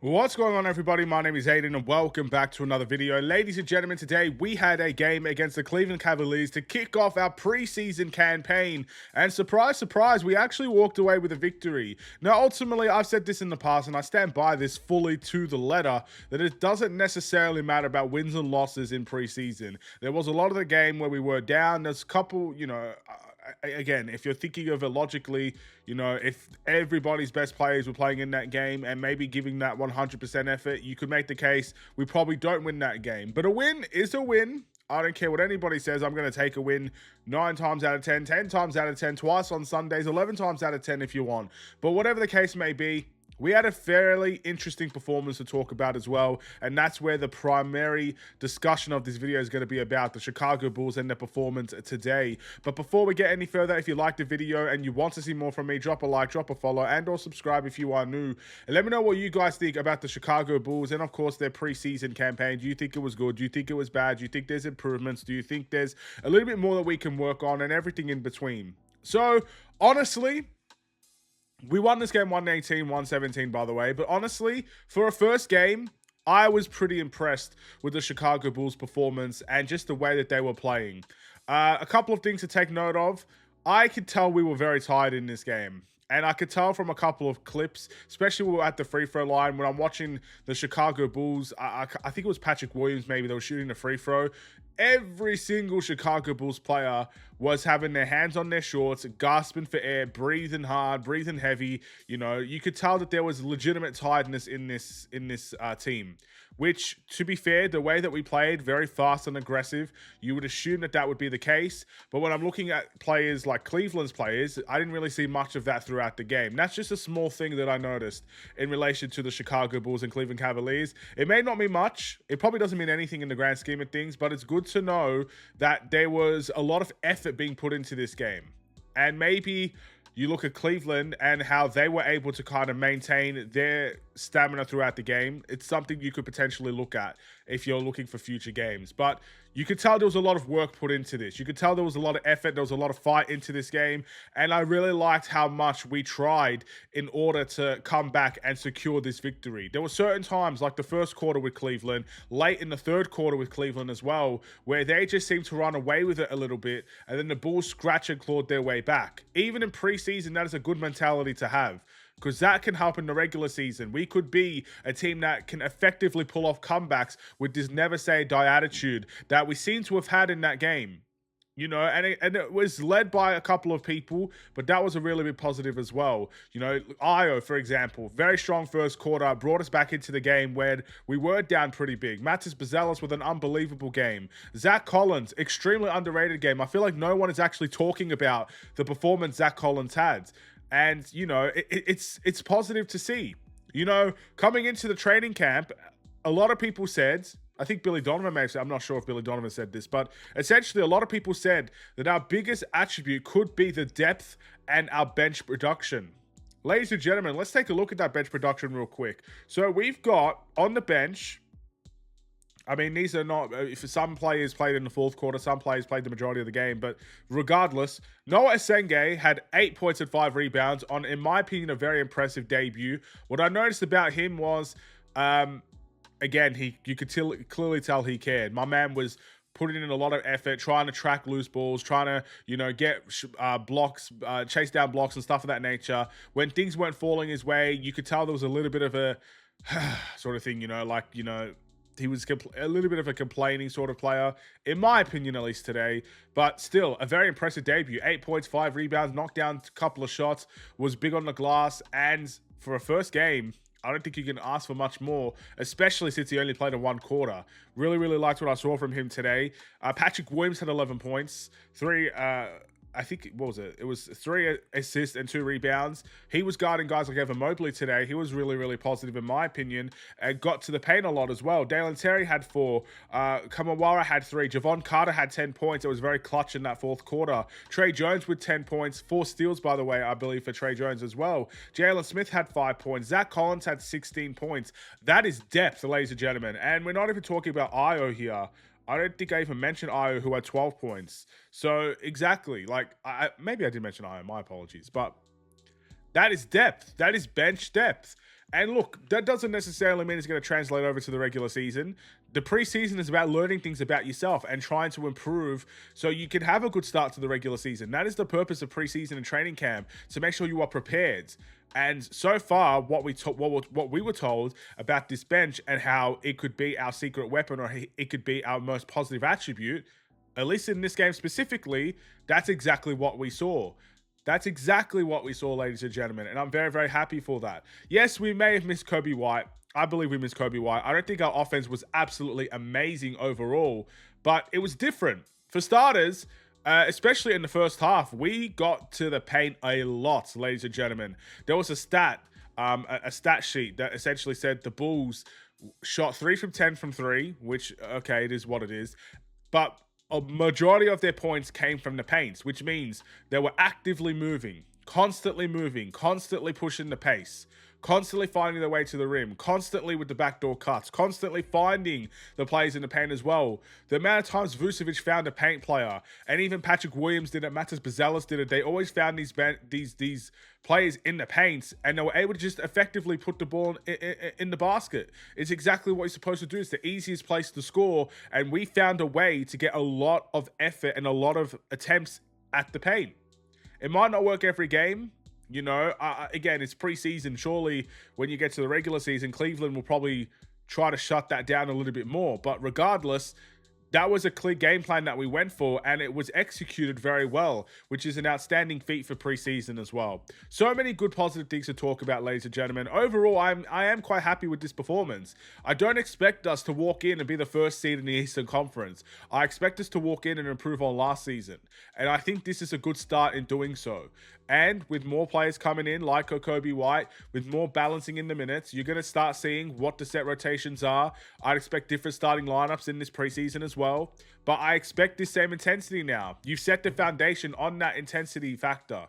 What's going on, everybody? My name is Aiden and welcome back to another video. Ladies and gentlemen, today we had a game against the Cleveland Cavaliers to kick off our preseason campaign, and surprise, surprise, we actually walked away with a victory. Now, ultimately, I've said this in the past and I stand by this fully to the letter, that it doesn't necessarily matter about wins and losses in preseason. There was a lot of the game where we were down. There's a couple, again, if you're thinking of it logically, if everybody's best players were playing in that game and maybe giving that 100% effort, you could make the case we probably don't win that game. But a win is a win. I don't care what anybody says. I'm going to take a win 9 times out of 10, 10 times out of 10, twice on Sundays, 11 times out of 10 if you want. But whatever the case may be, we had a fairly interesting performance to talk about as well, and that's where the primary discussion of this video is going to be about, the Chicago Bulls and their performance today. But before we get any further, if you liked the video and you want to see more from me, drop a like, drop a follow, and or subscribe if you are new. And let me know what you guys think about the Chicago Bulls and, of course, their preseason campaign. Do you think it was good? Do you think it was bad? Do you think there's improvements? Do you think there's a little bit more that we can work on, and everything in between? So, honestly, we won this game 118, 117, by the way. But honestly, for a first game, I was pretty impressed with the Chicago Bulls' performance and just the way that they were playing. A couple of things to take note of. I could tell we were very tired in this game. And I could tell from a couple of clips, especially when we were at the free throw line, when I'm watching the Chicago Bulls, I think it was Patrick Williams maybe, they were shooting a free throw. Every single Chicago Bulls player was having their hands on their shorts, gasping for air, breathing hard, breathing heavy. You could tell that there was legitimate tiredness in this team. Which, to be fair, the way that we played, very fast and aggressive, you would assume that would be the case. But when I'm looking at players like Cleveland's players, I didn't really see much of that throughout the game. That's just a small thing that I noticed in relation to the Chicago Bulls and Cleveland Cavaliers. It may not mean much. It probably doesn't mean anything in the grand scheme of things, but it's good to know that there was a lot of effort being put into this game. And maybe you look at Cleveland and how they were able to kind of maintain their stamina throughout the game. It's something you could potentially look at if you're looking for future games. But you could tell there was a lot of work put into this. You could tell there was a lot of effort. There was a lot of fight into this game. And I really liked how much we tried in order to come back and secure this victory. There were certain times, like the first quarter with Cleveland, late in the third quarter with Cleveland as well, where they just seemed to run away with it a little bit. And then the Bulls scratch and clawed their way back. Even in preseason, that is a good mentality to have, because that can help in the regular season. We could be a team that can effectively pull off comebacks with this never say die attitude that we seem to have had in that game. And it was led by a couple of people, but that was a really big positive as well. Io, for example, very strong first quarter, brought us back into the game when we were down pretty big. Matis Bazelis with an unbelievable game. Zach Collins, extremely underrated game. I feel like no one is actually talking about the performance Zach Collins had. And, it's positive to see. Coming into the training camp, a lot of people said, I think Billy Donovan may have said, I'm not sure if Billy Donovan said this, but essentially a lot of people said that our biggest attribute could be the depth and our bench production. Ladies and gentlemen, let's take a look at that bench production real quick. So we've got on the bench, these are not, if some players played in the fourth quarter, some players played the majority of the game, but regardless, Noah Asenge had 8 points and 5 rebounds on, in my opinion, a very impressive debut. What I noticed about him was, again, you could clearly tell he cared. My man was putting in a lot of effort, trying to track loose balls, trying to, get blocks, chase down blocks and stuff of that nature. When things weren't falling his way, you could tell there was a little bit of a sort of thing, he was a little bit of a complaining sort of player, in my opinion, at least today. But still, a very impressive debut. 8 points, 5 rebounds, knocked down a couple of shots, was big on the glass. And for a first game, I don't think you can ask for much more, especially since he only played in one quarter. Really, really liked what I saw from him today. Patrick Williams had 11 points, 3... I think, what was it? It was 3 assists and 2 rebounds. He was guarding guys like Evan Mobley today. He was really, really positive in my opinion, and got to the paint a lot as well. Dalen Terry had 4. Kamawara had 3. Javon Carter had 10 points. It was very clutch in that fourth quarter. Trey Jones with 10 points. 4 steals, by the way, I believe, for Trey Jones as well. Jalen Smith had 5 points. Zach Collins had 16 points. That is depth, ladies and gentlemen. And we're not even talking about Io here. I don't think I even mentioned Io, who had 12 points. So, exactly. Maybe I did mention Io. My apologies. But that is depth. That is bench depth. And look, that doesn't necessarily mean it's going to translate over to the regular season. The preseason is about learning things about yourself and trying to improve so you can have a good start to the regular season. That is the purpose of preseason and training camp, to make sure you are prepared. And so far, what we were told about this bench and how it could be our secret weapon, or it could be our most positive attribute, at least in this game specifically, that's exactly what we saw. That's exactly what we saw, ladies and gentlemen, and I'm very, very happy for that. Yes, we may have missed Kobe White. I believe we missed Kobe White. I don't think our offense was absolutely amazing overall, but it was different. For starters, especially in the first half, we got to the paint a lot, ladies and gentlemen. There was a stat sheet that essentially said the Bulls shot 3 from 10 from 3, which, okay, it is what it is, but a majority of their points came from the paints, which means they were actively moving, constantly pushing the pace, constantly finding their way to the rim, constantly with the backdoor cuts, constantly finding the plays in the paint as well. The amount of times Vucevic found a paint player, and even Patrick Williams did it, Matas Bazelis did it, they always found these players in the paints, and they were able to just effectively put the ball in the basket. It's exactly what you're supposed to do. It's the easiest place to score, and we found a way to get a lot of effort and a lot of attempts at the paint. It might not work every game. You know, again, it's preseason. Surely when you get to the regular season, Cleveland will probably try to shut that down a little bit more. But regardless, that was a clear game plan that we went for, and it was executed very well, which is an outstanding feat for preseason as well. So many good positive things to talk about, ladies and gentlemen. Overall, I am quite happy with this performance. I don't expect us to walk in and be the first seed in the Eastern Conference. I expect us to walk in and improve on last season, and I think this is a good start in doing so. And with more players coming in, like Kobe White, with more balancing in the minutes, you're going to start seeing what the set rotations are. I'd expect different starting lineups in this preseason as well. But I expect this same intensity now. You've set the foundation on that intensity factor.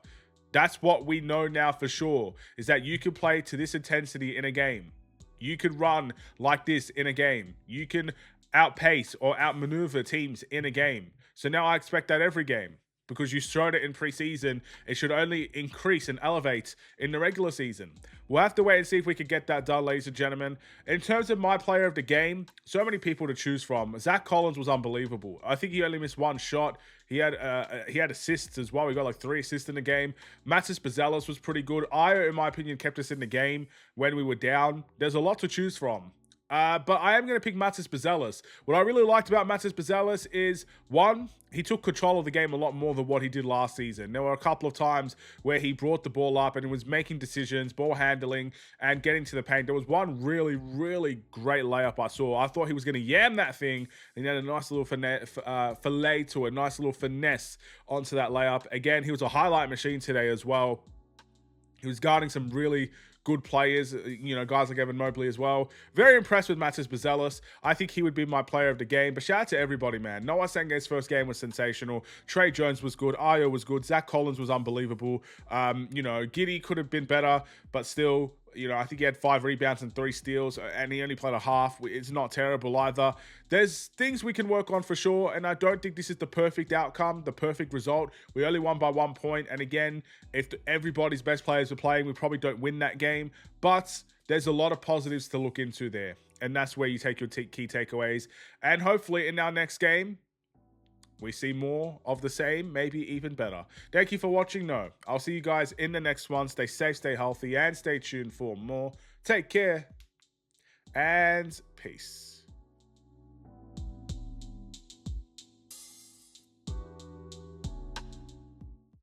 That's what we know now for sure, is that you can play to this intensity in a game. You could run like this in a game. You can outpace or outmaneuver teams in a game. So now I expect that every game. Because you showed it in preseason, it should only increase and elevate in the regular season. We'll have to wait and see if we can get that done, ladies and gentlemen. In terms of my player of the game, so many people to choose from. Zach Collins was unbelievable. I think he only missed one shot. He had assists as well. We got like 3 assists in the game. Matas Bazelis was pretty good. Io, in my opinion, kept us in the game when we were down. There's a lot to choose from. But I am going to pick Matas Bazelis. What I really liked about Matas Bazelis is, one, he took control of the game a lot more than what he did last season. There were a couple of times where he brought the ball up and was making decisions, ball handling, and getting to the paint. There was one really, really great layup I saw. I thought he was going to yam that thing, and he had a nice little fillet to it, nice little finesse onto that layup. Again, he was a highlight machine today as well. He was guarding some really good players, you know, guys like Evan Mobley as well. Very impressed with Matas Bazelis. I think he would be my player of the game. But shout out to everybody, man. Noah Senge's first game was sensational. Trey Jones was good. Io was good. Zach Collins was unbelievable. You know, Giddey could have been better, but still, you know, I think he had 5 rebounds and 3 steals, and he only played a half. It's not terrible either. There's things we can work on for sure, and I don't think this is the perfect outcome, the perfect result. We only won by 1 point, and again, if everybody's best players were playing, we probably don't win that game, but there's a lot of positives to look into there, and that's where you take your key takeaways, and hopefully in our next game, we see more of the same, maybe even better. Thank you for watching. No, I'll see you guys in the next one. Stay safe, stay healthy, and stay tuned for more. Take care, and peace.